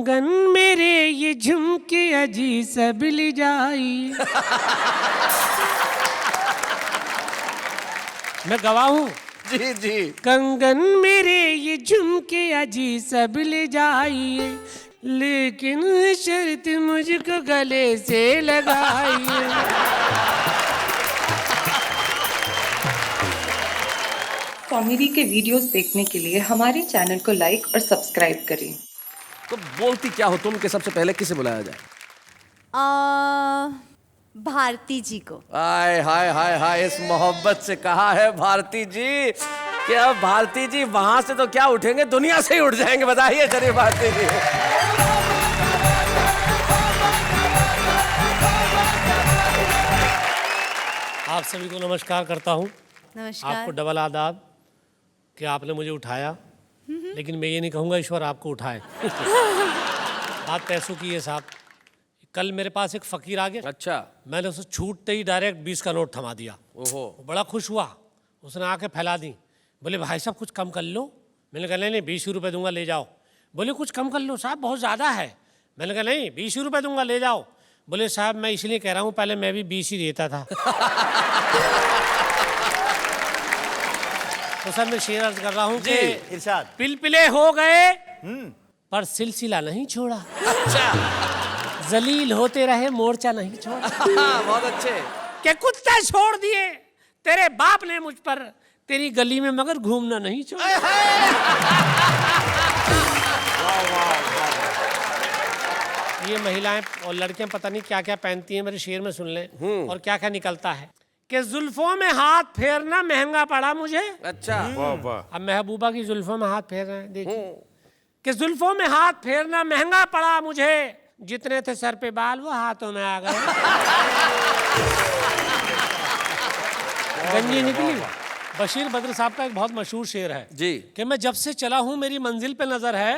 कंगन मेरे ये झुमके अजी सब ले जाइए। मैं गवाह हूँ। जी जी। कंगन मेरे ये झुमके अजी सब ले जाइए, लेकिन शर्त मुझको गले से लगाइए। कॉमेडी के वीडियोस देखने के लिए हमारे चैनल को लाइक और सब्सक्राइब करें। तो बोलती क्या हो तुम कि सबसे पहले किसे बुलाया जाए? भारती जी को। आय हाय हाय हाय, इस मोहब्बत से कहा है भारती जी कि अब भारती जी वहां से तो क्या उठेंगे, दुनिया से ही उठ जाएंगे। बताइए चलिए भारती जी। आप सभी को नमस्कार करता हूँ। नमस्कार। आपको डबल आदाब कि आपने मुझे उठाया, लेकिन मैं ये नहीं कहूँगा ईश्वर आपको उठाए। बात पैसों की है साहब। कल मेरे पास एक फकीर आ गया। अच्छा। मैंने उसे छूटते ही डायरेक्ट 20 का नोट थमा दिया। ओहो। वो बड़ा खुश हुआ, उसने आके फैला दी। बोले भाई साहब कुछ कम कर लो। मैंने कहा नहीं 20 रुपये दूंगा, ले जाओ। बोले कुछ कम कर लो साहब, बहुत ज़्यादा है। मैंने कहा नहीं 20 रुपये दूंगा, ले जाओ। बोले साहब मैं इसलिए कह रहा हूँ, पहले मैं भी 20 ही देता था। तो सर मैं शेर अर्ज कर रहा हूँ कि इरशाद। पिलपिले हो गए पर सिलसिला नहीं छोड़ा। अच्छा। जलील होते रहे मोर्चा नहीं छोड़ा। बहुत अच्छे। के कुत्ते छोड़ दिए तेरे बाप ने मुझ पर, तेरी गली में मगर घूमना नहीं छोड़ा। ये महिलाएं और लड़कियां पता नहीं क्या क्या पहनती हैं, मेरे शेर में सुन लें और क्या क्या निकलता है कि जुल्फों में हाथ फेरना महंगा पड़ा मुझे। अच्छा। अब महबूबा की जुल्फों में हाथ फेर रहे हैं, देखिए कि जुल्फों में हाथ फेरना महंगा पड़ा मुझे, जितने थे सर पे बाल वो हाथों में आ गए। गंजी निकली। बशीर बद्र साहब का एक बहुत मशहूर शेर है जी कि मैं जब से चला हूं मेरी मंजिल पे नजर है,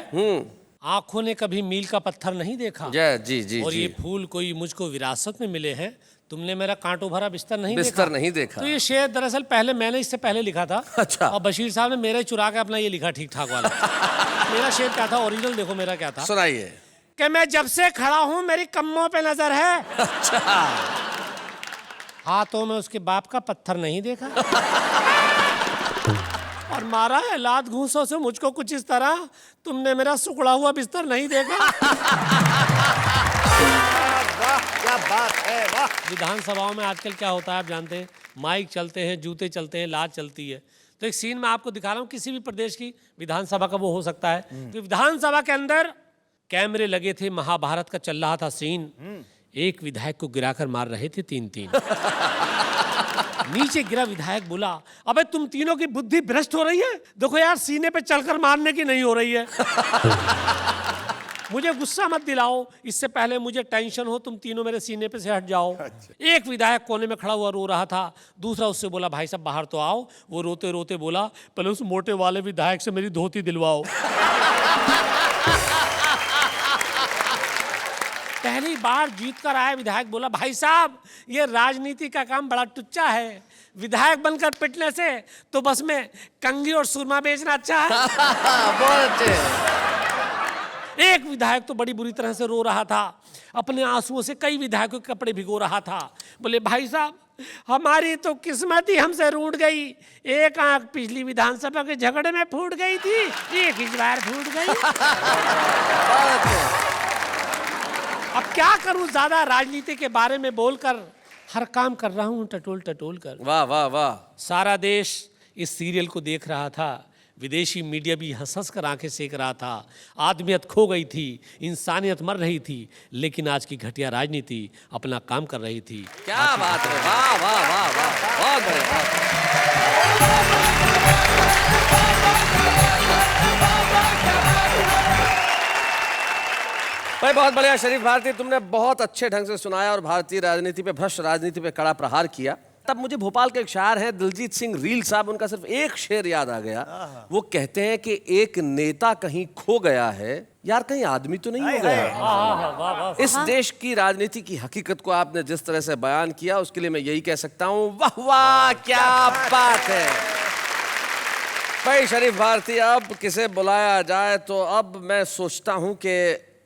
आंखों ने कभी मील का पत्थर नहीं देखा। जी जी। और जी। ये फूल कोई मुझको विरासत में मिले हैं, तुमने मेरा कांटों भरा बिस्तर नहीं देखा। तो ये शेर दरअसल पहले मैंने इससे पहले लिखा था। अच्छा। और बशीर साहब ने मेरे चुरा के अपना ये लिखा ठीक ठाक वाला। मेरा शेर क्या था ओरिजिनल, देखो मेरा क्या था। सुनाइए। कि मैं जब से खड़ा हूं मेरी कम्मों पे नजर है। अच्छा। हाथों में उसके बाप का पत्थर नहीं देखा। और मारा है लात घूंसों से मुझको कुछ इस तरह, तुमने मेरा सुखड़ा हुआ बिस्तर नहीं देखा। वाह क्या बात है, वाह। विधानसभाओं में आजकल क्या होता है आप जानते हैं, माइक चलते हैं, जूते चलते हैं, लात चलती है। तो एक सीन मैं आपको दिखा रहा हूँ, किसी भी प्रदेश की विधानसभा का वो हो सकता है। तो विधानसभा के अंदर कैमरे लगे थे, महाभारत का चल रहा था सीन। एक विधायक को गिराकर मार रहे थे 3-3। नीचे गिरा विधायक बोला, अबे तुम तीनों की बुद्धि भ्रष्ट हो रही है, देखो यार सीने पे चलकर मारने की नहीं हो रही है। मुझे गुस्सा मत दिलाओ, इससे पहले मुझे टेंशन हो, तुम तीनों मेरे सीने पे से हट जाओ। एक विधायक कोने में खड़ा हुआ रो रहा था, दूसरा उससे बोला भाई साहब बाहर तो आओ। वो रोते रोते बोला पहले उस मोटे वाले विधायक से मेरी धोती दिलवाओ। पहली बार जीत कर आया विधायक बोला भाई साहब ये राजनीति का काम बड़ा टुच्चा है, विधायक बनकर पिटने से तो बस में कंघी और सुरमा बेचना अच्छा है। बहुत अच्छे। एक विधायक तो बड़ी बुरी तरह से रो रहा था, अपने आंसुओं से कई विधायकों के कपड़े भिगो रहा था। बोले भाई साहब हमारी तो किस्मत ही हमसे रूठ गई, एक आंख पिछली विधानसभा के झगड़े में फूट गई थी, एक इस बार फूट गई। अब क्या करूं, ज्यादा राजनीति के बारे में बोलकर हर काम कर रहा हूं टटोल टटोल कर। वाह वाह वाह। सारा देश इस सीरियल को देख रहा था, विदेशी मीडिया भी हंस हंस कर आंखें सेक रहा था। आदमियत खो गई थी, इंसानियत मर रही थी, लेकिन आज की घटिया राजनीति अपना काम कर रही थी। क्या बात है, वाह वाह वाह वाह, बहुत बढ़िया। भाई बहुत बढ़िया शरीफ भारती, तुमने बहुत अच्छे ढंग से सुनाया और भारतीय राजनीति पे, भ्रष्ट राजनीति पे कड़ा प्रहार किया। तब मुझे भोपाल के एक शायर हैं दिलजीत सिंह रील साहब, उनका सिर्फ एक शेर याद आ गया। वो कहते हैं कि एक नेता कहीं खो गया है, यार कहीं आदमी तो नहीं हो गया। इस देश की राजनीति की हकीकत को आपने जिस तरह से बयान किया उसके लिए मैं यही कह सकता हूं, वाह वाह क्या बात है। भाई शरीफ भारती, अब किसे बुलाया जाए तो अब मैं सोचता हूं कि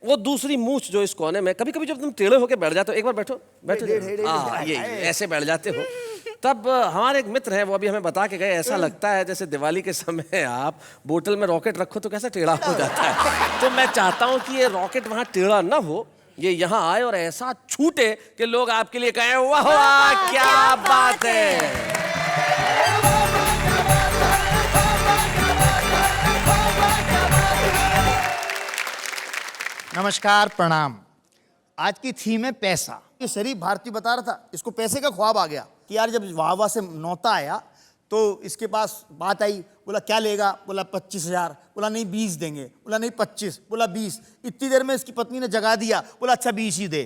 वो दूसरी मूछ जो इस कोने में, कभी कभी जब तुम टेढ़े होके बैठ जाते हो, एक बार बैठो बैठो, हाँ ये ऐसे बैठ जाते हो, तब हमारे एक मित्र हैं, वो अभी हमें बता के गए, ऐसा लगता है जैसे दिवाली के समय आप बोतल में रॉकेट रखो तो कैसा टेढ़ा हो जाता है। तो मैं चाहता हूं कि ये रॉकेट वहां टेढ़ा ना हो, ये यहाँ आए और ऐसा छूटे कि लोग आपके लिए कहें वाह वाह क्या बात है। नमस्कार, प्रणाम। आज की थीम है पैसा। ये शरीफ भारती बता रहा था, इसको पैसे का ख्वाब आ गया कि यार जब वाह वाह से नौता आया तो इसके पास बात आई, बोला क्या लेगा, बोला 25,000, बोला नहीं 20 देंगे, बोला नहीं 25, बोला 20। इतनी देर में इसकी पत्नी ने जगा दिया, बोला अच्छा 20 ही दे।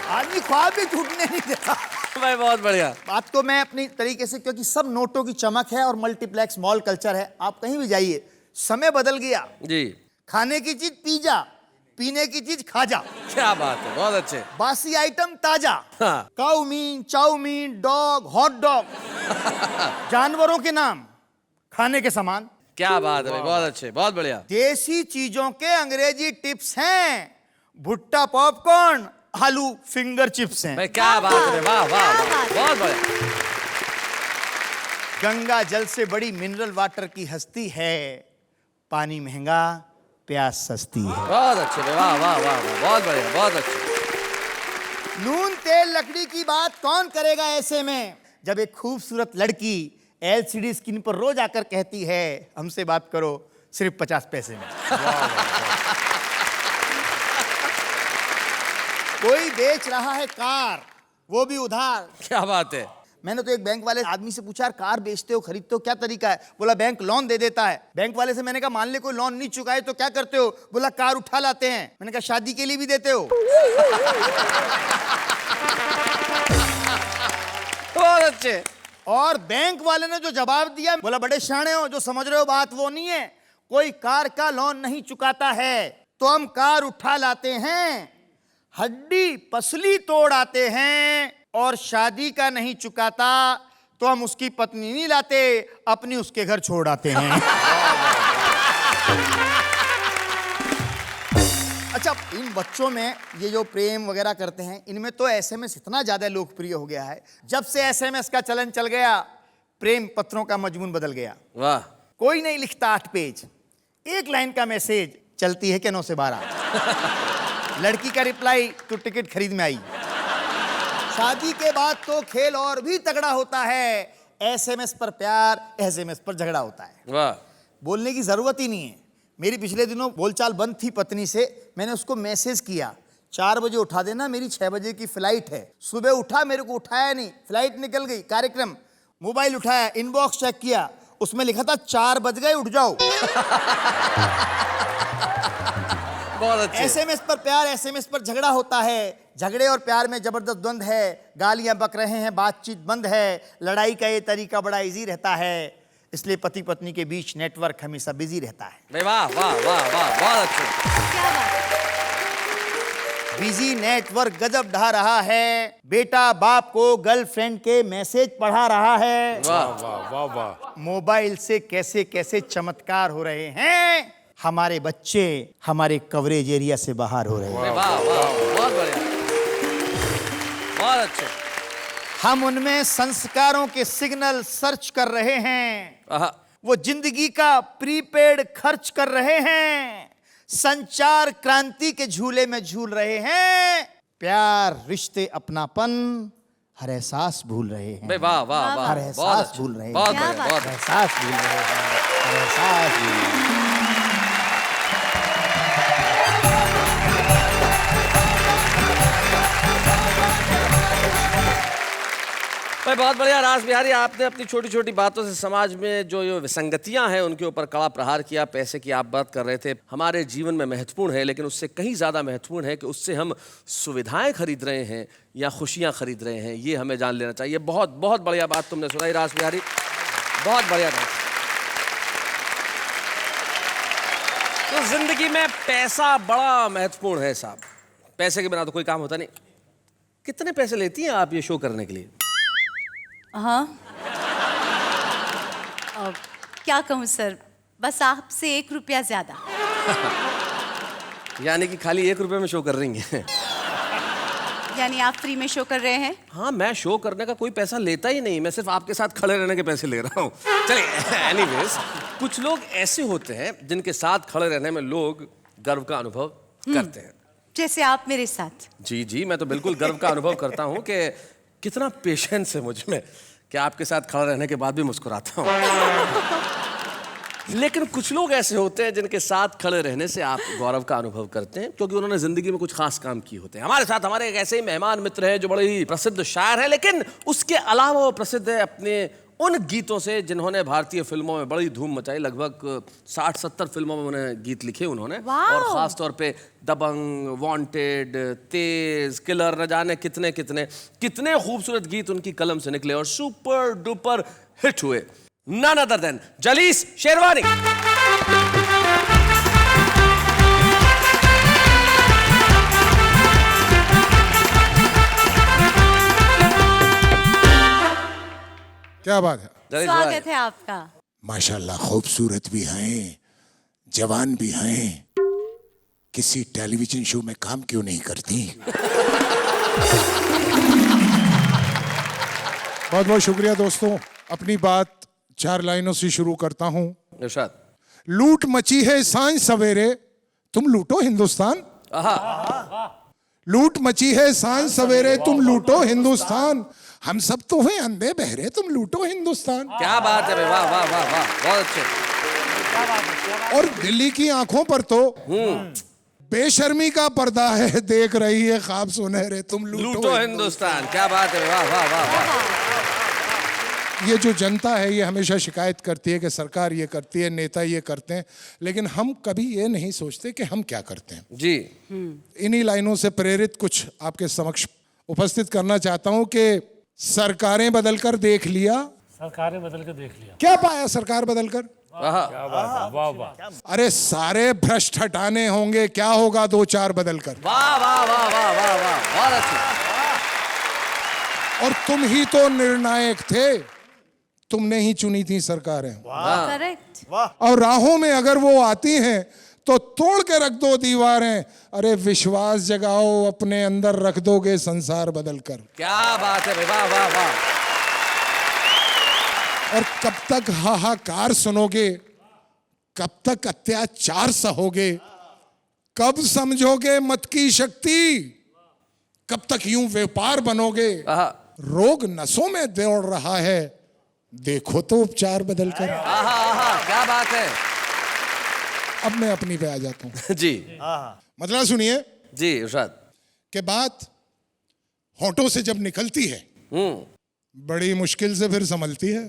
आदमी ख्वाब भी टूटने नहीं देता। भाई बहुत बढ़िया। बात को मैं अपनी तरीके से, क्योंकि सब नोटों की चमक है और मल्टीप्लेक्स मॉल कल्चर है, आप कहीं भी जाइए, समय बदल गया जी। खाने की चीज पिज्जा, पीने की चीज खाजा। क्या बात है, बहुत अच्छे। बासी आइटम ताजा, हाँ। काउमीन, चाउमीन, डॉग, हॉट डॉग, जानवरों के नाम, खाने के सामान। क्या बात है भाई, बहुत अच्छे, बहुत बढ़िया। देसी चीजों के अंग्रेजी टिप्स हैं, भुट्टा पॉपकॉर्न, आलू फिंगर चिप्स हैं। भाई क्या बात है, वाह वाह वाह, बहुत बढ़िया। गंगा जल से बड़ी मिनरल वाटर की हस्ती है, पानी महंगा प्यास सस्ती है। बहुत अच्छे, वाह वाह वाह, बहुत बढ़िया, बहुत अच्छे। नून तेल लकड़ी की बात कौन करेगा ऐसे में, जब एक खूबसूरत लड़की LCD स्क्रीन पर रोज आकर कहती है हमसे बात करो सिर्फ 50 पैसे में। कोई बेच रहा है कार, वो भी उधार। क्या बात है। मैंने तो एक बैंक वाले आदमी से पूछा, कार बेचते हो, खरीदते हो, क्या तरीका है? बोला बैंक लोन दे देता है। बैंक वाले से मैंने कहा मान ले कोई लोन नहीं चुकाए तो क्या करते हो? बोला कार उठा लाते हैं। मैंने कहा शादी के लिए भी देते हो? बहुत अच्छे। और बैंक वाले ने जो जवाब दिया, बोला बड़े शाणे हो, जो समझ रहे हो बात वो नहीं है, कोई कार का लोन नहीं चुकाता है तो हम कार उठा लाते हैं, हड्डी पसली तोड़ आते हैं, और शादी का नहीं चुकाता तो हम उसकी पत्नी नहीं लाते, अपनी उसके घर छोड़ आते हैं। अच्छा, इन बच्चों में ये जो प्रेम वगैरह करते हैं, इनमें तो SMS इतना ज्यादा लोकप्रिय हो गया है। जब से SMS का चलन चल गया, प्रेम पत्रों का मजमून बदल गया। वाह। कोई नहीं लिखता 8 पेज, एक लाइन का मैसेज, चलती है कि 9 से 12। लड़की का रिप्लाई, तो टिकट खरीद में आई। शादी के बाद तो खेल और भी तगड़ा होता है, SMS पर प्यार, SMS पर झगड़ा होता है। वाह। बोलने की जरूरत ही नहीं है। मेरी पिछले दिनों बोलचाल बंद थी पत्नी से, मैंने उसको मैसेज किया 4 बजे उठा देना, मेरी 6 बजे की फ्लाइट है। सुबह उठा, मेरे को उठाया नहीं, फ्लाइट निकल गई, कार्यक्रम। मोबाइल उठाया, इनबॉक्स चेक किया, उसमें लिखा था 4 बज गए उठ जाओ। बहुत अच्छे। SMS पर प्यार, SMS पर झगड़ा होता है। झगड़े और प्यार में जबरदस्त द्वंद है, गालियां बक रहे हैं, बातचीत बंद है। लड़ाई का ये तरीका बड़ा इजी रहता है, इसलिए पति पत्नी के बीच नेटवर्क हमेशा बिजी रहता है। वाह वाह वाह वाह, बहुत अच्छे। क्या बात है। बिजी नेटवर्क गजब ढा रहा है, बेटा बाप को गर्लफ्रेंड के मैसेज पढ़ा रहा है। वाह वाह वाह वाह। मोबाइल से कैसे कैसे चमत्कार हो रहे हैं, हमारे बच्चे हमारे कवरेज एरिया से बाहर हो रहे हैं। वाह वाह, बहुत बढ़िया, बहुत अच्छे। हम उनमें संस्कारों के सिग्नल सर्च कर रहे हैं, आहा। वो जिंदगी का प्रीपेड खर्च कर रहे हैं, संचार क्रांति के झूले में झूल रहे हैं, प्यार रिश्ते अपनापन हर एहसास भूल रहे हैं। वाह वाह वाह, हर बहुत एहसास अच्छे, भूल रहे हैं। बहुत क्या बढ़िया, बात बहुत है। अच्छा। एहसास भूल रहे हैं, हर एहसास भूल रहे हैं। भाई बहुत बढ़िया रास बिहारी, आपने अपनी छोटी छोटी बातों से समाज में जो ये विसंगतियां हैं उनके ऊपर कड़ा प्रहार किया। पैसे की आप बात कर रहे थे, हमारे जीवन में महत्वपूर्ण है, लेकिन उससे कहीं ज़्यादा महत्वपूर्ण है कि उससे हम सुविधाएं खरीद रहे हैं या खुशियां खरीद रहे हैं, ये हमें जान लेना चाहिए। बहुत बहुत बढ़िया बात तुमने सुनाई रास बिहारी, बहुत बढ़िया बात। तो जिंदगी में पैसा बड़ा महत्वपूर्ण है साहब, पैसे के बिना तो कोई काम होता नहीं। कितने पैसे लेती हैं आप ये शो करने के लिए? हाँ, क्या कहूँ सर, बस आपसे 1 रुपया ज्यादा। यानी कि खाली 1 रुपए में शो कर रही हैं। यानी आप फ्री में शो कर रहे हैं? हाँ, मैं शो करने का कोई पैसा लेता ही नहीं, मैं सिर्फ आपके साथ खड़े रहने के पैसे ले रहा हूँ। चलिए, एनीवेज, कुछ लोग ऐसे होते हैं जिनके साथ खड़े रहने में लोग गर्व का अनुभव करते हैं। जैसे आप मेरे साथ। जी जी, मैं तो बिल्कुल गर्व का अनुभव करता हूँ कि कितना पेशेंस है मुझ में कि आपके साथ खड़ा रहने के बाद भी मुस्कुराता हूँ। लेकिन कुछ लोग ऐसे होते हैं जिनके साथ खड़े रहने से आप गौरव का अनुभव करते हैं क्योंकि उन्होंने जिंदगी में कुछ खास काम किए होते हैं। हमारे साथ हमारे एक ऐसे ही मेहमान मित्र हैं जो बड़े ही प्रसिद्ध शायर हैं, लेकिन उसके अलावा वो प्रसिद्ध है अपने उन गीतों से जिन्होंने भारतीय फिल्मों में बड़ी धूम मचाई। लगभग 60-70 फिल्मों में उन्हें गीत लिखे उन्होंने, और खास तौर पे दबंग, वांटेड, तेज, किलर, न जाने कितने कितने कितने खूबसूरत गीत उनकी कलम से निकले और सुपर डुपर हिट हुए। None other than Jalees sherwani. क्या बात है। स्वागत है आपका। माशाल्लाह, खूबसूरत भी हैं, जवान भी हैं। किसी टेलीविजन शो में काम क्यों नहीं करती? बहुत बहुत शुक्रिया दोस्तों। अपनी बात 4 लाइनों से शुरू करता हूं। इरशाद। लूट मची है सांझ सवेरे, तुम लूटो हिंदुस्तान। लूट मची है सांझ सवेरे, तुम लूटो हिंदुस्तान। हम सब तो हैं अंधे बहरे, तुम लूटो हिंदुस्तान। क्या बात है भाई, वाह वाह वाह वाह, बहुत अच्छे। और दिल्ली की आंखों पर तो बेशर्मी का पर्दा है, देख रही है ख्वाब सुनहरे, तुम लूटो हिंदुस्तान। क्या बात है, वाह वाह वाह वाह। ये जो जनता है ये हमेशा शिकायत करती है कि सरकार ये करती है, नेता ये करते हैं, लेकिन हम कभी ये नहीं सोचते कि हम क्या करते हैं। जी। इन्हीं लाइनों से प्रेरित कुछ आपके समक्ष उपस्थित करना चाहता हूं कि सरकारें बदलकर देख लिया। सरकारें बदल के देख लिया, क्या पाया सरकार बदलकर? क्या बात है, वाह वाह। अरे सारे भ्रष्ट हटाने होंगे, क्या होगा 2-4 बदलकर? वाह वाह वाह वाह वाह वाह, बहुत अच्छे। और तुम ही तो निर्णायक थे, तुमने ही चुनी थी सरकारें। करेक्ट। और राहों में अगर वो आती हैं तो तोड़ के रख दो दीवारें। अरे विश्वास जगाओ, अपने अंदर रख दोगे संसार बदलकर। क्या बात है भाई, वाह वाह वाह। और कब तक हाहाकार सुनोगे, कब तक अत्याचार सहोगे, कब समझोगे मत की शक्ति, कब तक यूं व्यापार बनोगे? रोग नसों में दौड़ रहा है, देखो तो उपचार बदलकर। क्या बात है। अब मैं अपनी पे आ जाता हूं। जी मतलब सुनिए जी इरशाद। कि बात होठों से जब निकलती है बड़ी मुश्किल से फिर संभलती है।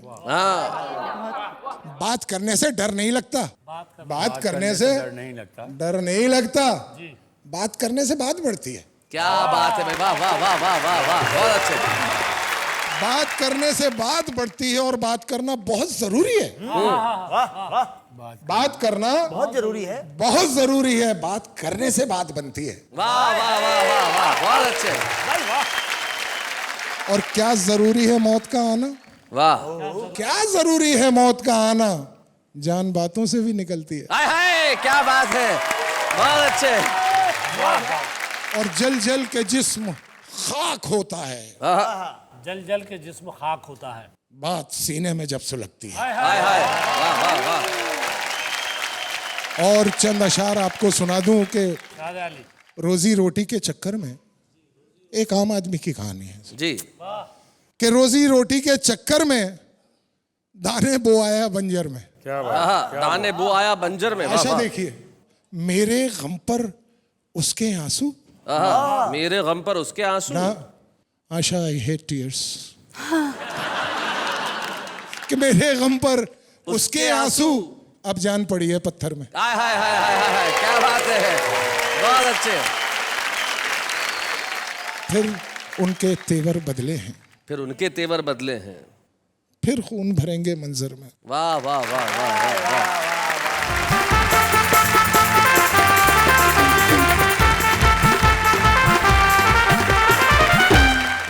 बात करने से डर नहीं लगता, बात करने से डर नहीं लगता, बात करने से बात बढ़ती है। क्या बात है भाई, वाह वाह वाह वाह वाह वाह, बहुत अच्छे। बात करने से बात बढ़ती है और बात करना बहुत जरूरी है। बात करना बहुत जरूरी है, बहुत जरूरी है। बात करने से बात बनती है। वाह वाह वाह वाह वाह, बहुत अच्छे। और क्या जरूरी है मौत का आना? वाह। क्या जरूरी है मौत का आना? जान बातों से भी निकलती है। हाय हाय, क्या बात है, बहुत अच्छे। और जल जल के जिस्म खाक होता है, जल जल के जिस्म खाक होता है। बात सीने में जब सुलगती है। हाय हाय, वाह वाह वाह। और चंद अशार आपको सुना दूं कि शाहजहां अली। रोजी रोटी के चक्कर में एक आम आदमी की कहानी है जी। कि रोजी रोटी के चक्कर में दाने बो आया बंजर में। दाने बो आया बंजर में। ऐसा देखिए, मेरे गम पर उसके आंसू, मेरे गम पर उसके आंसू। ना आशा आई हेट टीयर्स। कि मेरे गम पर उसके आंसू अब जान पड़ी है पत्थर में। हाय हाय हाय हाय हाय, क्या बात है, बहुत अच्छे। फिर उनके तेवर बदले हैं, फिर उनके तेवर बदले हैं, फिर खून भरेंगे मंजर में। वाह वाह वाह वाह वाह वाह।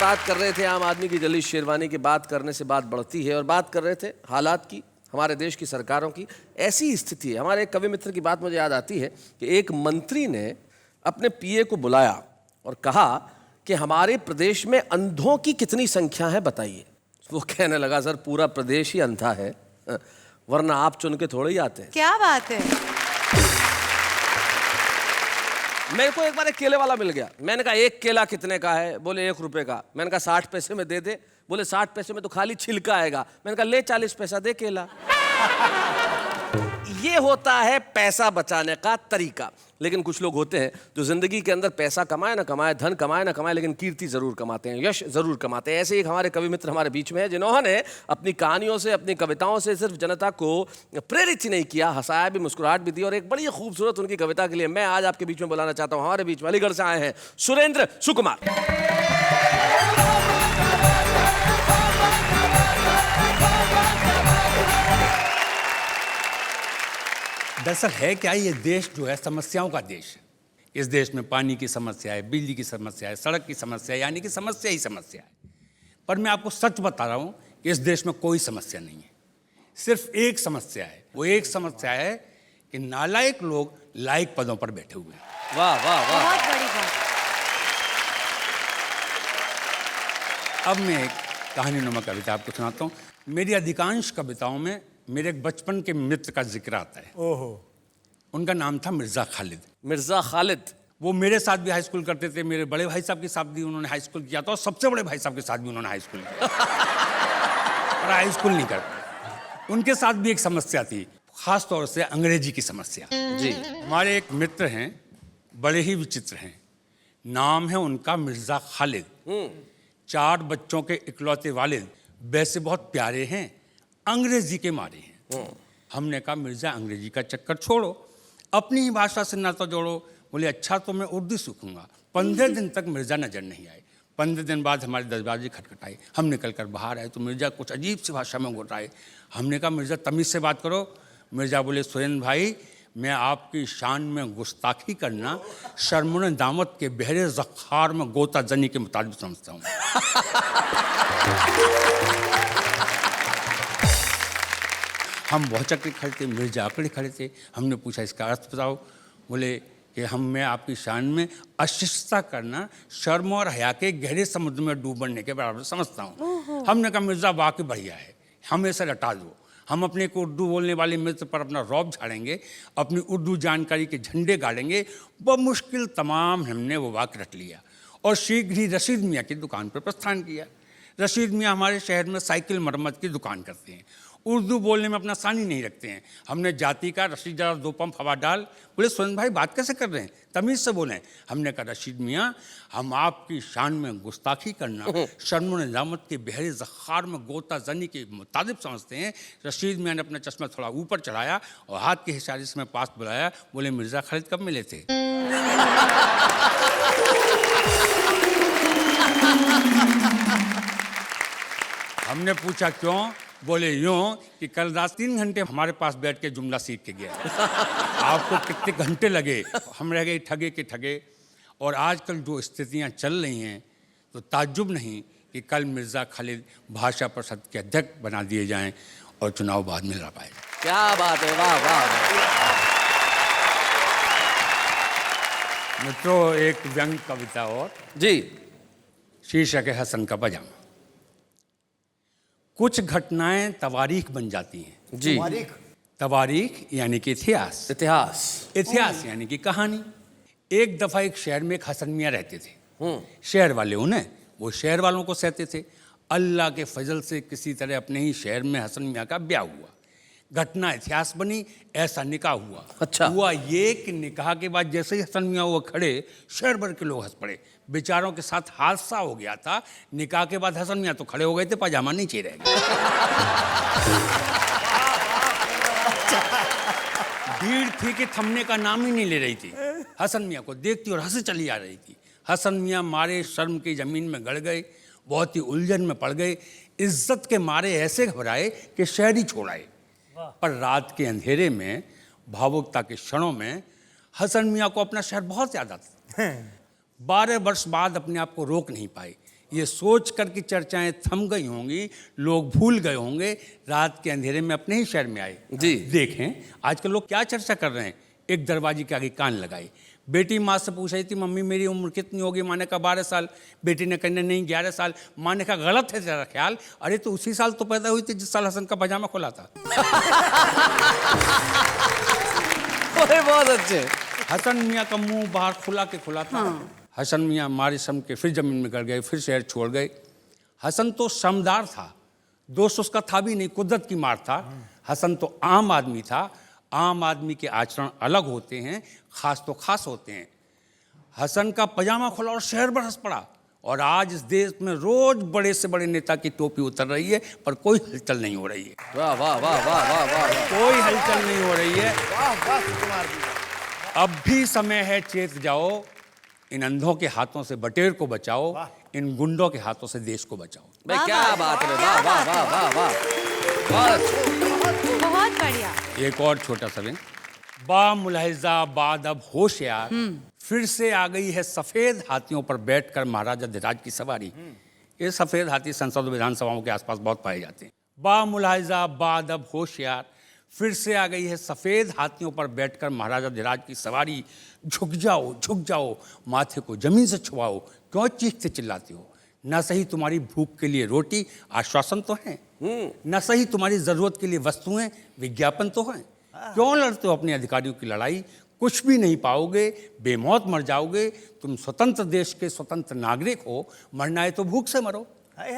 बात कर रहे थे आम आदमी की जलीस शेरवानी की। बात करने से बात बढ़ती है, और बात कर रहे थे हालात की, हमारे देश की सरकारों की ऐसी स्थिति है। हमारे एक कवि मित्र की बात मुझे याद आती है कि एक मंत्री ने अपने पीए को बुलाया और कहा कि हमारे प्रदेश में अंधों की कितनी संख्या है बताइए। वो कहने लगा, सर पूरा प्रदेश ही अंधा है, वरना आप चुन के थोड़े ही आते हैं। क्या बात है। मेरे को एक बार एक केले वाला मिल गया। मैंने कहा एक केला कितने का है? बोले 1 रुपए का। मैंने कहा 60 पैसे में दे दे। बोले 60 पैसे में तो खाली छिलका आएगा। मैंने कहा ले 40 पैसा दे केला। ये होता है पैसा बचाने का तरीका। लेकिन कुछ लोग होते हैं जो जिंदगी के अंदर पैसा कमाए ना कमाए, धन कमाए ना कमाए, लेकिन कीर्ति जरूर कमाते हैं, यश जरूर कमाते हैं। ऐसे एक हमारे कवि मित्र हमारे बीच में है जिन्होंने अपनी कहानियों से, अपनी कविताओं से सिर्फ जनता को प्रेरित ही नहीं किया, हंसाया भी, मुस्कुराहट भी दी। और एक बड़ी खूबसूरत उनकी कविता के लिए मैं आज आपके बीच में बुलाना चाहता हूं। हमारे बीच में अलीगढ़ से आए हैं सुरेंद्र सुकुमार। दरअसल है क्या, ये देश जो है समस्याओं का देश है। इस देश में पानी की समस्या है, बिजली की समस्या है, सड़क की समस्या है, यानी कि समस्या ही समस्या है। पर मैं आपको सच बता रहा हूँ कि इस देश में कोई समस्या नहीं है, सिर्फ एक समस्या है। वो एक समस्या है कि नालायक लोग लायक पदों पर बैठे हुए हैं। वाह वाह वाह। बहुत बड़ी बात। अब मैं एक कहानीनुमा कविता आपको सुनाता हूँ। मेरी अधिकांश कविताओं में मेरे एक बचपन के मित्र का जिक्र आता है। ओहो। उनका नाम था मिर्ज़ा खालिद। मिर्जा खालिद। वो मेरे साथ भी हाई स्कूल करते थे। मेरे बड़े भाई साहब के साथ भी उन्होंने हाई स्कूल किया था, और सबसे बड़े भाई साहब के साथ भी उन्होंने हाई स्कूल किया। और हाई स्कूल नहीं करते। उनके साथ भी एक समस्या थी, खास तौर से अंग्रेजी की समस्या। जी। हमारे एक मित्र हैं, बड़े ही विचित्र हैं। नाम है उनका मिर्ज़ा खालिद। 4 बच्चों के इकलौते वालिद, वैसे बहुत प्यारे हैं, अंग्रेजी के मारे हैं। हमने कहा मिर्ज़ा अंग्रेजी का चक्कर छोड़ो, अपनी ही भाषा से नाता जोड़ो। बोले अच्छा तो मैं उर्दू सीखूंगा। 15 दिन तक मिर्ज़ा नजर नहीं आए। 15 दिन बाद हमारे दरवाजे खटखटाए। हम निकल कर बाहर आए तो मिर्ज़ा कुछ अजीब सी भाषा में घुटाए। हमने कहा मिर्ज़ा तमीज़ से बात करो। मिर्ज़ा बोले सुरेंद्र भाई, मैं आपकी शान में गुस्ताखी करना शर्मुन दामत के बहरे ज़ख़्ख़ार में गोता जनी के मुताबिक समझता हूँ। हम भौचक्के खड़े थे, मिर्ज़ा अकड़े खड़े थे। हमने पूछा इसका अर्थ बताओ। बोले कि मैं आपकी शान में अशिष्टता करना शर्म और हया के गहरे समुद्र में डूब बढ़ने के बराबर समझता हूँ। हमने कहा मिर्ज़ा वाकई बढ़िया है, हमें इसे रटा दो। हम अपने को उर्दू बोलने वाले मित्र पर अपना रौब झाड़ेंगे, अपनी उर्दू जानकारी के झंडे गाड़ेंगे। बमुश्किल तमाम हमने वो वाक्य रट लिया और शीघ्र ही रशीद मियाँ की दुकान पर प्रस्थान किया। रशीद मियाँ हमारे शहर में साइकिल मरम्मत की दुकान करते हैं। उर्दू बोलने में अपना सानी नहीं रखते हैं। हमने जाति का रशीद जरा 2 पंप हवा डाल। बोले सुरेंद्र भाई बात कैसे कर रहे हैं, तमीज़ से बोलें। हमने कहा रशीद मियाँ, हम आपकी शान में गुस्ताखी करना शर्म निजामत के बहरे ज़ख़्ख़ार में गोता जनी के मुताबिक समझते हैं। रशीद मियाँ ने अपना चश्मा थोड़ा ऊपर चढ़ाया और हाथ के इशारे से मैं पास बुलाया। बोले मिर्ज़ा खालिद कब मिले थे? हमने पूछा क्यों? बोले यूं कि कल रात 3 घंटे हमारे पास बैठ के जुमला सीख के गया। आपको कितने घंटे लगे? हम रह गए ठगे के ठगे। और आजकल जो स्थितियां चल रही हैं तो ताज्जुब नहीं कि कल मिर्ज़ा खालिद भाषा परिषद के अध्यक्ष बना दिए जाएं और चुनाव बाद में लड़ पाए। क्या बात है, वाह वाह। मित्रों, एक व्यंग कविता और जी। शीर्षक है हसन का पजामा। कुछ घटनाएं तवारीख बन जाती हैं। जी। तवारीख यानी कि इतिहास। इतिहास यानी कि कहानी। एक दफ़ा एक शहर में एक हसन मियाँ रहते थे। शहर वाले उन्हें, वो शहर वालों को सहते थे। अल्लाह के फजल से किसी तरह अपने ही शहर में हसन मियाँ का ब्याह हुआ। घटना इतिहास बनी, ऐसा निकाह हुआ। अच्छा। हुआ ये कि निकाह के बाद जैसे ही हसन मियाँ वो खड़े, शहर भर के लोग हंस पड़े। बेचारों के साथ हादसा हो गया था। निकाह के बाद हसन मियाँ तो खड़े हो गए थे, पजामा नीचे रह गया। भीड़ थी कि थमने का नाम ही नहीं ले रही थी। हसन मियाँ को देखती और हंसी चली आ रही थी। हसन मियाँ मारे शर्म की जमीन में गड़ गए, बहुत ही उलझन में पड़ गए। इज्जत के मारे ऐसे घबराए कि शहर ही छोड़ आए। पर रात के अंधेरे में, भावुकता के क्षणों में हसन मियाँ को अपना शहर बहुत याद आता। 12 वर्ष बाद अपने आप को रोक नहीं पाए। ये सोच कर कि चर्चाएं थम गई होंगी, लोग भूल गए होंगे, रात के अंधेरे में अपने ही शहर में आए। जी। देखें आजकल लोग क्या चर्चा कर रहे हैं। एक दरवाजे के आगे कान लगाए, बेटी माँ से पूछ रही थी, मम्मी मेरी उम्र कितनी होगी? माँ ने कहा 12 साल। बेटी ने कहने नहीं 11 साल। माँ ने कहा गलत है तेरा ख्याल, अरे तो उसी साल तो पैदा हुई थी जिस साल हसन का पजामा खुला था। अरे बहुत अच्छे। हसन मियाँ का मुंह बाहर खुला के खुला था। हसन मियाँ मारे सम के फिर जमीन में गड़ गए, फिर शहर छोड़ गए। हसन तो समदार था, दोस्त उसका था भी नहीं, कुदरत की मार था। हसन तो आम आदमी था। आम आदमी के आचरण अलग होते हैं, खास तो खास होते हैं। हसन का पजामा खुला और शहर बरस पड़ा। और आज इस देश में रोज बड़े से बड़े नेता की टोपी उतर रही है, पर कोई हलचल नहीं हो रही है। वाह वाह वाह वाह वाह वाह। कोई हलचल नहीं हो रही है। वाह वाह सुकुमार जी। अब भी समय है, चेत जाओ। इन अंधों के हाथों से बटेर को बचाओ, इन गुंडों के हाथों से देश को बचाओ। भाई वाह, क्या वाह, बात है, क्या वाह वाह बात वाह वाह वाह। बहुत अच्छे। बहुत बढ़िया। एक और छोटा सा बिन। बा मुलाहिजा बाद अब होशियार, फिर से आ गई है सफेद हाथियों पर बैठकर महाराजा धीराज की सवारी। ये सफेद हाथी संसद और विधानसभाओं के आसपास बहुत पाए जाते हैं। बा मुलाहिजा बाद अब होशियार, फिर से आ गई है सफेद हाथियों पर बैठकर महाराजा धीराज की सवारी। झुक जाओ, माथे को जमीन से छुआओ, क्यों चीखते चिल्लाते हो? न सही तुम्हारी भूख के लिए रोटी आश्वासन तो है, न सही तुम्हारी जरूरत के लिए वस्तुएं विज्ञापन तो है। क्यों लड़ते हो अपने अधिकारियों की लड़ाई? कुछ भी नहीं पाओगे, बेमौत मर जाओगे। तुम स्वतंत्र देश के स्वतंत्र नागरिक हो, मरना है तो भूख से मरो,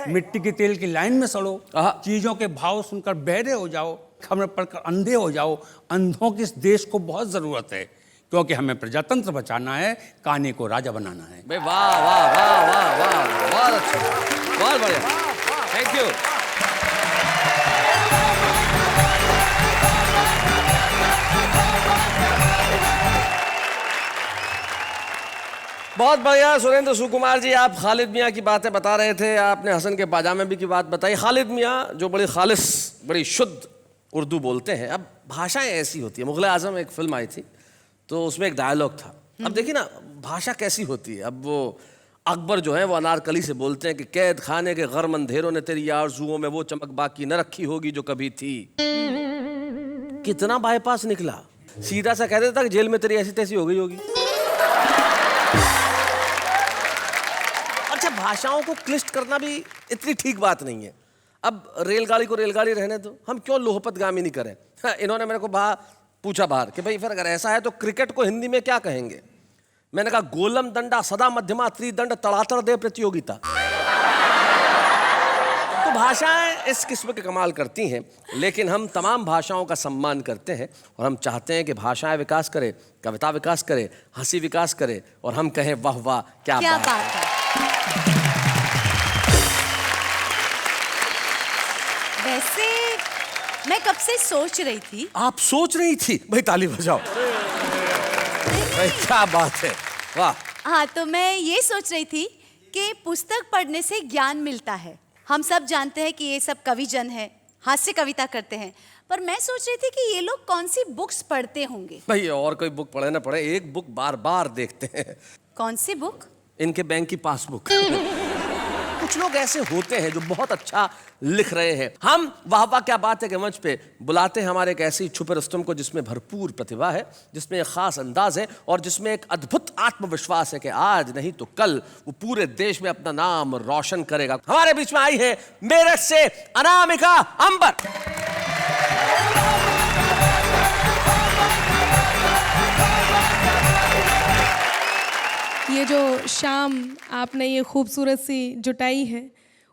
मिट्टी के तेल की लाइन में सड़ो, चीजों के भाव सुनकर बहरे हो जाओ, खबर पढ़कर अंधे हो जाओ। अंधों की इस देश को बहुत जरूरत है, क्योंकि हमें प्रजातंत्र बचाना है, काने को राजा बनाना है। भाई वाह वाह वाह वाह वाह, बहुत अच्छा, बहुत बढ़िया, थैंक यू। बहुत बढ़िया सुरेंद्र सुकुमार जी, आप खालिद मियाँ की बातें बता रहे थे, आपने हसन के पाजामे भी की बात बताई। खालिद मियाँ जो बड़ी खालिस, बड़ी शुद्ध उर्दू बोलते हैं। अब भाषाएं ऐसी होती है। मुगल आजम एक फिल्म आई थी, तो उसमें एक डायलॉग था। अब देखिए ना भाषा कैसी होती है। अब वो अकबर जो है वो अनारकली से बोलते हैं कि कैद खाने के गर्म अंधेरों ने तेरी आरज़ुओं में वो चमक बाकी न रखी होगी जो कभी थी। कितना बाईपास निकला, सीधा सा कह देता कि जेल में तेरी ऐसी तैसी हो गई होगी। अच्छा, भाषाओं को क्लिष्ट करना भी इतनी ठीक बात नहीं है। अब रेलगाड़ी को रेलगाड़ी रहने दो, हम क्यों लोहपतगामी नहीं करें? इन्होंने मेरे को पूछा बाहर कि भाई फिर अगर ऐसा है तो क्रिकेट को हिंदी में क्या कहेंगे? मैंने कहा गोलम दंडा सदा मध्यमा त्रिदंड तड़ातड़ दे प्रतियोगिता। तो भाषाएं इस किस्म के कमाल करती हैं, लेकिन हम तमाम भाषाओं का सम्मान करते हैं और हम चाहते हैं कि भाषाएं विकास करे, कविता विकास करे, हंसी विकास करे और हम कहें वाह वाह क्या बात है। वैसे मैं कब से सोच रही थी। आप सोच रही थी? भाई ताली बजाओ। भाई क्या बात है, वाह। हाँ, तो मैं ये सोच रही थी कि पुस्तक पढ़ने से ज्ञान मिलता है। हम सब जानते हैं कि ये सब कविजन है, हास्य कविता करते हैं, पर मैं सोच रही थी कि ये लोग कौन सी बुक्स पढ़ते होंगे। भाई और कोई बुक पढ़े ना पढ़े, एक बुक बार बार देखते हैं। कौन सी बुक? इनके बैंक की पासबुक। कुछ लोग ऐसे होते हैं जो बहुत अच्छा लिख रहे हैं। हम वाह वाह क्या बात है के मंच पे बुलाते हैं हमारे एक ऐसी छुपे रुस्तम को जिसमें भरपूर प्रतिभा है, जिसमें एक खास अंदाज है और जिसमें एक अद्भुत आत्मविश्वास है कि आज नहीं तो कल वो पूरे देश में अपना नाम रोशन करेगा। हमारे बीच में आई है मेरठ से अनामिका अंबर। ये जो शाम आपने ये खूबसूरत सी जुटाई है,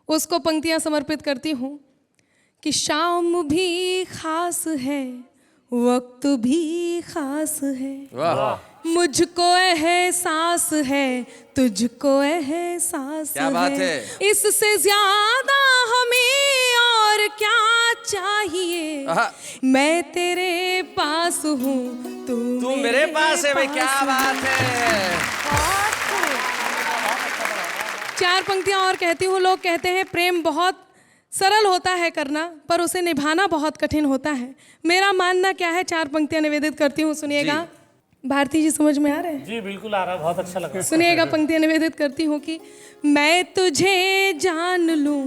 उसको पंक्तियां समर्पित करती हूँ कि शाम भी खास है, वक्त भी खास है, मुझको एहसास है, तुझको एहसास क्या बात है? इससे ज्यादा हमें और क्या चाहिए? मैं तेरे पास हूँ, तू मेरे पास है। भाई क्या बात है। चार पंक्तियां और कहती हूँ। लोग कहते हैं प्रेम बहुत सरल होता है करना, पर उसे निभाना बहुत कठिन होता है। मेरा मानना क्या है, चार पंक्तियां निवेदित करती हूँ, सुनिएगा। भारती जी समझ में आ रहे हैं? जी बिल्कुल आ रहा है, बहुत अच्छा लगा। सुनिएगा, पंक्तियां निवेदित करती हूँ कि मैं तुझे जान लूं,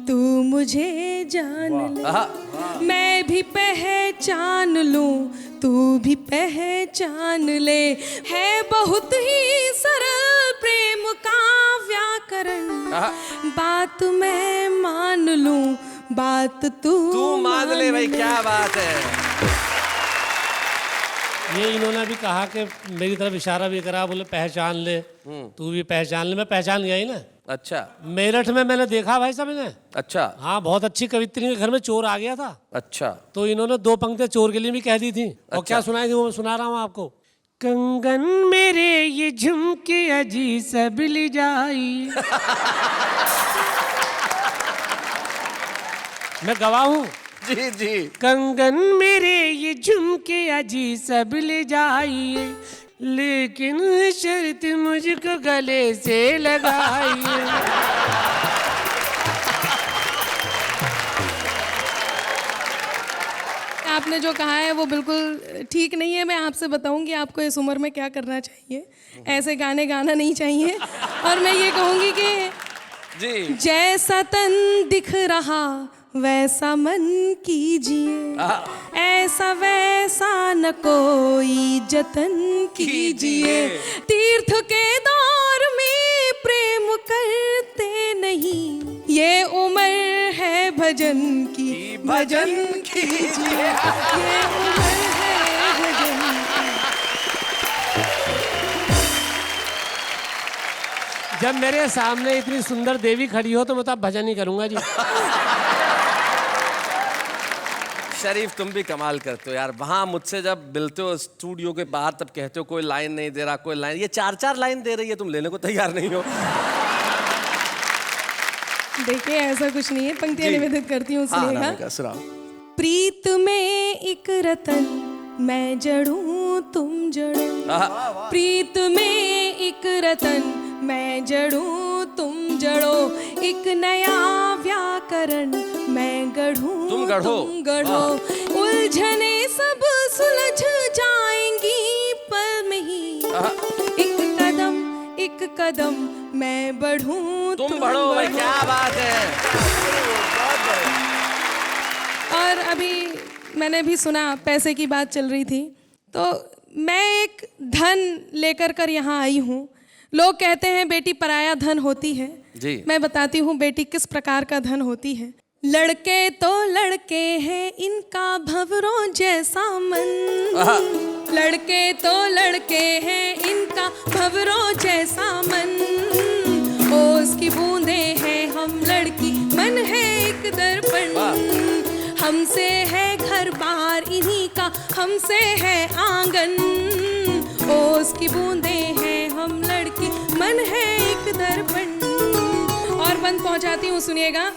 तू मुझे जान ले, मैं भी पहचान लूं, तू भी पहचान ले, है बहुत ही सरल प्रेम का व्याकरण, बात मैं मान लूं, बात तू मान ले भाई, क्या बात है। ये इन्होंने भी कहा कि मेरी तरफ इशारा भी करा, बोले पहचान ले, तू भी पहचान ले। मैं पहचान गया ही ना। अच्छा। मेरठ में मैंने देखा भाई साहब इन्हें। अच्छा। हाँ, बहुत अच्छी कवित्री के घर में चोर आ गया था। अच्छा। तो इन्होंने 2 पंक्तियां चोर के लिए भी कह दी थी। और क्या सुनाई थी वो मैं सुना रहा हूँ आपको। कंगन मेरे ये झुमके अजी सब ले जाई। मैं गवाह हूँ। जी जी। कंगन मेरे ये झुमके अजी सब ले जाइए, लेकिन शर्त मुझको गले से लगाइए। आपने जो कहा है वो बिल्कुल ठीक नहीं है। मैं आपसे बताऊंगी आपको इस उम्र में क्या करना चाहिए। ऐसे गाने गाना नहीं चाहिए। और मैं ये कहूंगी कि जी, जैसा तन दिख रहा वैसा मन कीजिए, ऐसा वैसा न कोई जतन कीजिए, तीर्थ के दौर में प्रेम करते नहीं, ये उम्र है भजन की, भजन कीजिए, ये उम्र है भजन की। जब मेरे सामने इतनी सुंदर देवी खड़ी हो तो मैं तो अब भजन ही करूंगा जी। शरीफ तुम भी कमाल करते हो यार। वहां मुझसे जब मिलते हो स्टूडियो के बाहर तब कहते हो कोई लाइन नहीं दे रहा, कोई लाइन। ये 4-4 लाइन दे रही है, तुम लेने को तैयार नहीं हो। देखिए ऐसा कुछ नहीं है। पंक्तियां निवेदित करती हूँ, सुनिएगा। प्रीत में एक रतन मैं जड़ूं तुम जड़ो, प्रीत में एक रतन मैं जड़ूं तुम जड़ो, एक नया व्याकरण मैं गढ़ूं तुम गढ़ो, उलझने सब सुलझ जाएंगी पल में ही, एक कदम मैं बढ़ूं तुम बढ़ो। भाई क्या बात है। और अभी मैंने भी सुना पैसे की बात चल रही थी, तो मैं एक धन लेकर कर यहाँ आई हूँ। लोग कहते हैं बेटी पराया धन होती है जी। मैं बताती हूँ बेटी किस प्रकार का धन होती है। लड़के तो लड़के हैं इनका भंवरों जैसा मन, लड़के तो लड़के हैं इनका भंवरों जैसा मन, ओस की बूंदे हैं हम लड़की, मन है एक दर्पण, हमसे है घर बार इन्हीं का, हमसे है आंगन, ओस की बूंदे हैं हम लड़की, मन है एक दर्पण। और बंद पहुंचाती हूँ, सुनिएगा।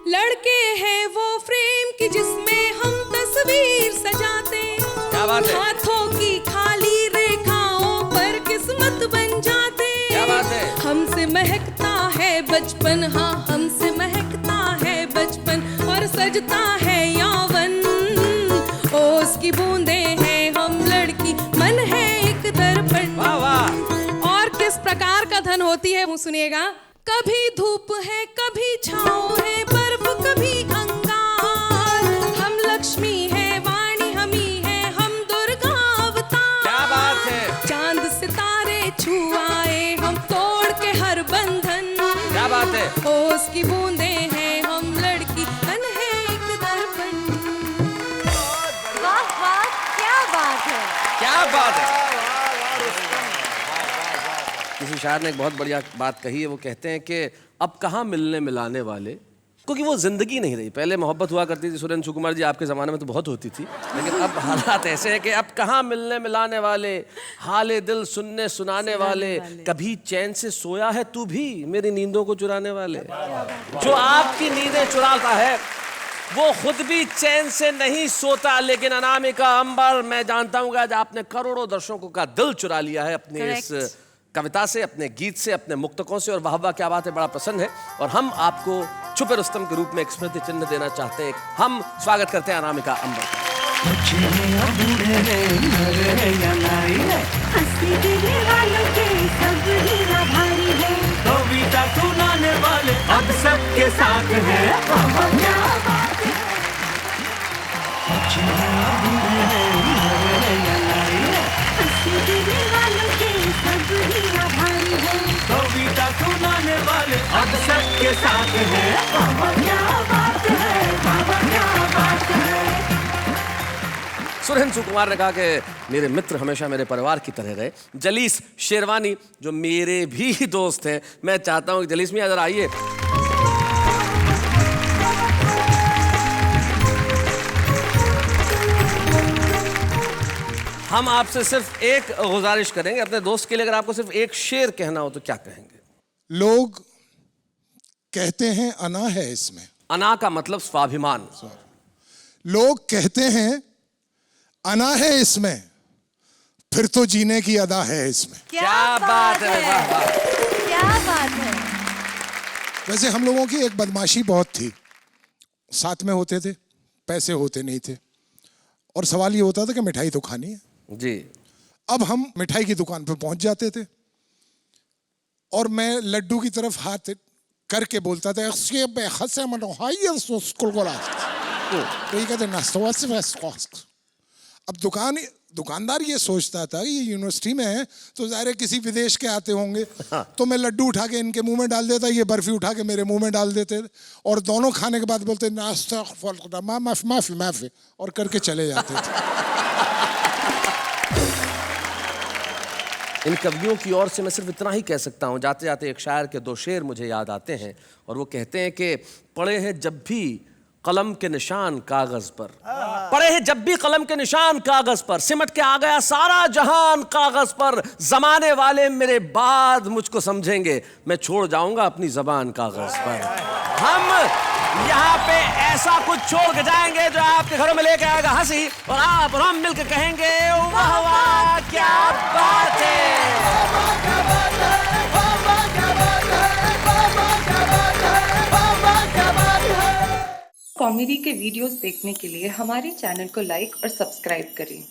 लड़के हैं वो फ्रेम की जिसमें हम तस्वीर सजाते, क्या बात है। हाथों की खाली रेखाओं पर किस्मत बन जाते, क्या बात है। हमसे महकता है बचपन, हाँ हमसे महकता है बचपन, और सजता है यौवन, ओस की बूंदे हैं हम लड़की, मन है एक दर्पण। वाह वाह। और किस प्रकार का धन होती है वो सुनिएगा। कभी धूप है कभी छाँव है, बर्फ कभी अंगार, हम लक्ष्मी है वाणी हम ही है, हम दुर्गा अवतार, क्या बात है। चांद सितारे छू आए हम तोड़ के हर बंधन, क्या बात है। ओस की बूंदे हैं हम लड़की, मन है एक दर्पण। वाह वाह, क्या बात है, क्या बात है। किसी शायर ने एक बहुत बढ़िया बात कही है। वो कहते हैं कि अब कहाँ मिलने मिलाने वाले, क्योंकि वो जिंदगी नहीं रही। पहले मोहब्बत हुआ करती थी, सुरेंद्र सुकुमार जी आपके ज़माने में तो बहुत होती थी, लेकिन अब हालात ऐसे हैं कि अब कहाँ मिलने मिलाने वाले, हाले दिल सुनने सुनाने वाले, कभी चैन से सोया है तू भी मेरी नींदों को चुराने वाले। जो आपकी नींदें चुराता है वो खुद भी चैन से नहीं सोता। लेकिन अनामिका अंबर, मैं जानता हूँ आज आपने करोड़ों दर्शकों का दिल चुरा लिया है अपने इस कविता से, अपने गीत से, अपने मुक्तकों से। और वाह वाह क्या बात है, बड़ा पसंद है। और हम आपको छुपे रुस्तम के रूप में एक स्मृति चिन्ह देना चाहते हैं। हम स्वागत करते हैं अनामिका अंबर का। हंसी देने वालों के सब हीरा भारी है, कविता सुनाने वाले अब सबके साथ है। क्या बात है, हंसी देने वालों के सब हीरा भारी है, कविता सुनाने वाले अब सबके साथ है। क्या बात है, बाबा क्या बात है। सुरेंद्र सुकुमार ने कहा कि मेरे मित्र हमेशा मेरे परिवार की तरह रहे। जलीस शेरवानी जो मेरे भी दोस्त हैं, मैं चाहता हूं कि जलीस मियां जरा आइए। हम आपसे सिर्फ एक गुजारिश करेंगे अपने दोस्त के लिए, अगर आपको सिर्फ एक शेर कहना हो तो क्या कहेंगे? लोग कहते हैं अना है इसमें। अना का मतलब स्वाभिमान। लोग कहते हैं अना है इसमें, फिर तो जीने की अदा है इसमें। क्या बात है, वाह वाह। क्या बात है। वैसे हम लोगों की एक बदमाशी बहुत थी, साथ में होते थे, पैसे होते नहीं थे, और सवाल ये होता था कि मिठाई तो खानी है जी। अब हम मिठाई की दुकान पे पहुंच जाते थे और मैं लड्डू की तरफ हाथ करके बोलता था तो कहते नाश्ता। अब दुकानदार ये सोचता था ये यूनिवर्सिटी में है तो ज़ाहिर है किसी विदेश के आते होंगे, तो मैं लड्डू उठा के इनके मुंह में डाल देता, ये बर्फी उठा के मेरे मुंह में डाल देते, और दोनों खाने के बाद बोलते नाश्ता माफी और करके चले जाते थे। इन कवियों की ओर से मैं सिर्फ इतना ही कह सकता हूं, जाते जाते एक शायर के दो शेर मुझे याद आते हैं, और वो कहते हैं कि पड़े हैं जब भी कलम के निशान कागज पर, पड़े हैं जब भी कलम के निशान कागज पर, सिमट के आ गया सारा जहान कागज पर, जमाने वाले मेरे बाद मुझको समझेंगे, मैं छोड़ जाऊंगा अपनी जबान कागज पर। हम यहाँ पे ऐसा कुछ छोड़ के जाएंगे जो आपके घरों में लेके आएगा हंसी, और आप और हम मिलकर कहेंगे वाह वाह क्या बात है। कॉमेडी के वीडियोस देखने के लिए हमारे चैनल को लाइक और सब्सक्राइब करें।